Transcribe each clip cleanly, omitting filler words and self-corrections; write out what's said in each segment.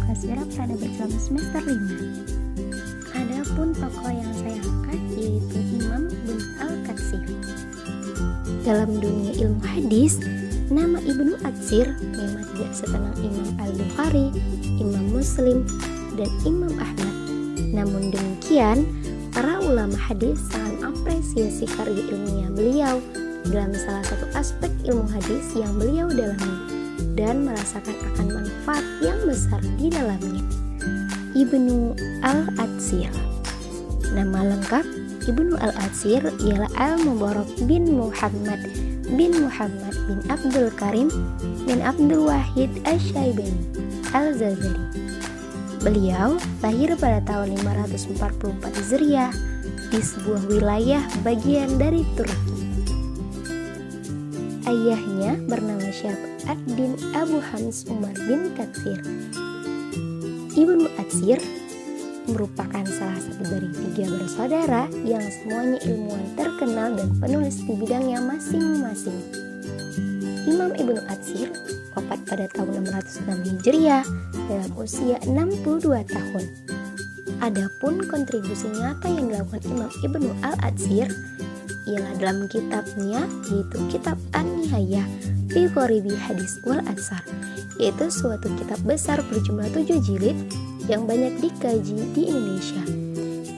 Kasira Peradaban Islam semester 5. Adapun tokoh yang saya angkat yaitu Imam Ibnu Al-Katsir. Dalam dunia ilmu hadis, nama Ibnu Atsir memang tidak setenang Imam Al-Bukhari, Imam Muslim, dan Imam Ahmad. Namun demikian, para ulama hadis sangat apresiasi karya ilmiah beliau dalam salah satu aspek ilmu hadis yang beliau dalami dan merasakan akan manfaat yang besar di dalamnya. Ibnu Al-Atsir. Nama lengkap Ibnu Al-Atsir ialah Al-Mubarak bin Muhammad bin Abdul Karim bin Abdul Wahid Asy-Syaibani Al-Jazari. Beliau lahir pada tahun 544 Hijriah di sebuah wilayah bagian dari Turki. Ayahnya bernama Syahab ad-Din Abu Hams Umar bin Katsir. Ibnu Atsir merupakan salah satu dari 3 bersaudara yang semuanya ilmuwan terkenal dan penulis di bidangnya masing-masing. Imam Ibnu Atsir wafat pada tahun 606 Hijriah dalam usia 62 tahun. Adapun kontribusi nyata yang dilakukan Imam Ibnu Al-Atsir ialah dalam kitabnya yaitu Kitab An-Nihayah fi Gharibil Hadis wal Atsar, yaitu suatu kitab besar berjumlah 7 jilid yang banyak dikaji di Indonesia,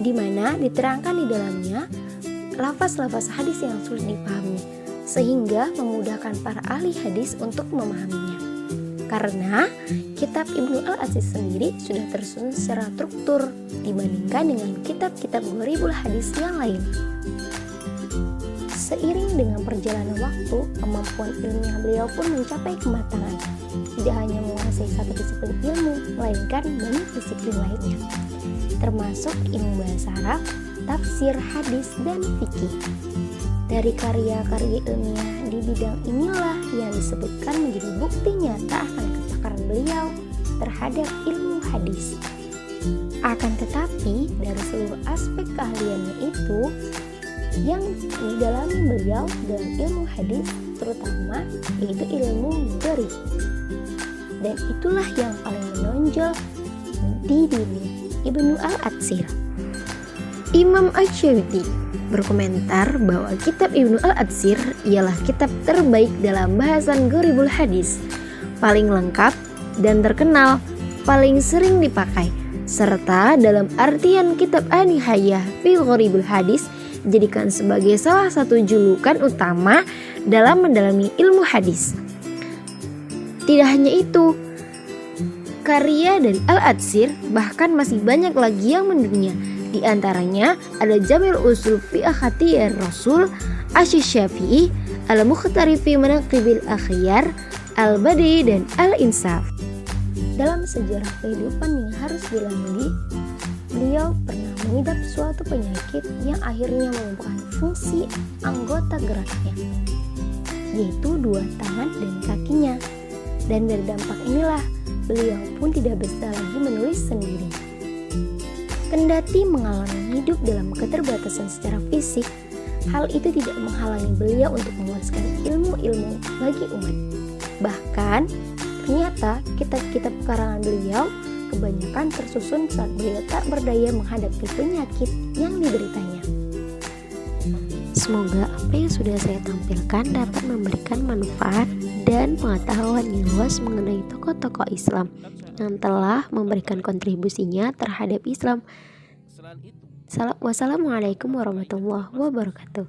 di mana diterangkan di dalamnya lafaz-lafaz hadis yang sulit dipahami sehingga memudahkan para ahli hadis untuk memahaminya. Karena kitab Ibnu Al-Atsir sendiri sudah tersusun secara struktur dibandingkan dengan kitab-kitab Gharibul Hadis yang lain. Seiring dengan perjalanan waktu, kemampuan ilmiah beliau pun mencapai kematangan. Tidak hanya menguasai satu disiplin ilmu, melainkan banyak disiplin lainnya, termasuk ilmu bahasa Arab, tafsir, hadis, dan fikih. Dari karya-karya ilmiah di bidang inilah yang disebutkan menjadi bukti nyata akan kepakaran beliau terhadap ilmu hadis. Akan tetapi, dari seluruh aspek keahliannya itu, yang didalami beliau dalam ilmu hadis terutama yaitu ilmu gharib, dan itulah yang paling menonjol di dunia Ibnu Al-Atsir. Imam Asy-Syafi'i berkomentar bahwa kitab Ibnu Al-Atsir ialah kitab terbaik dalam bahasan Gharibul Hadis, paling lengkap dan terkenal, paling sering dipakai, serta dalam artian kitab An-Nihayah fi Gharibil Hadis dijadikan sebagai salah satu julukan utama dalam mendalami ilmu hadis. Tidak hanya itu, karya dari Al-Atsir bahkan masih banyak lagi yang mendunia. Di antaranya ada Jamil Usul fi Akhatiyar Rasul, Asy-Syafi'i, Al-Mukhtari fi Manaqibil Akhyar, Al-Badi, dan Al-Insaf. Dalam sejarah kehidupan yang harus dilalui, beliau pernah mengidap suatu penyakit yang akhirnya melumpuhkan fungsi anggota geraknya, yaitu 2 tangan dan kakinya. Dan dari dampak inilah, beliau pun tidak bisa lagi menulis sendiri. Kendati mengalami hidup dalam keterbatasan secara fisik, hal itu tidak menghalangi beliau untuk mewariskan ilmu-ilmu bagi umat. Bahkan, ternyata kitab-kitab karangan beliau kebanyakan tersusun saat beliau tak berdaya menghadapi penyakit yang dideritanya. Semoga apa yang sudah saya tampilkan dapat memberikan manfaat dan pengetahuan yang luas mengenai tokoh-tokoh Islam yang telah memberikan kontribusinya terhadap Islam. Wassalamualaikum warahmatullahi wabarakatuh.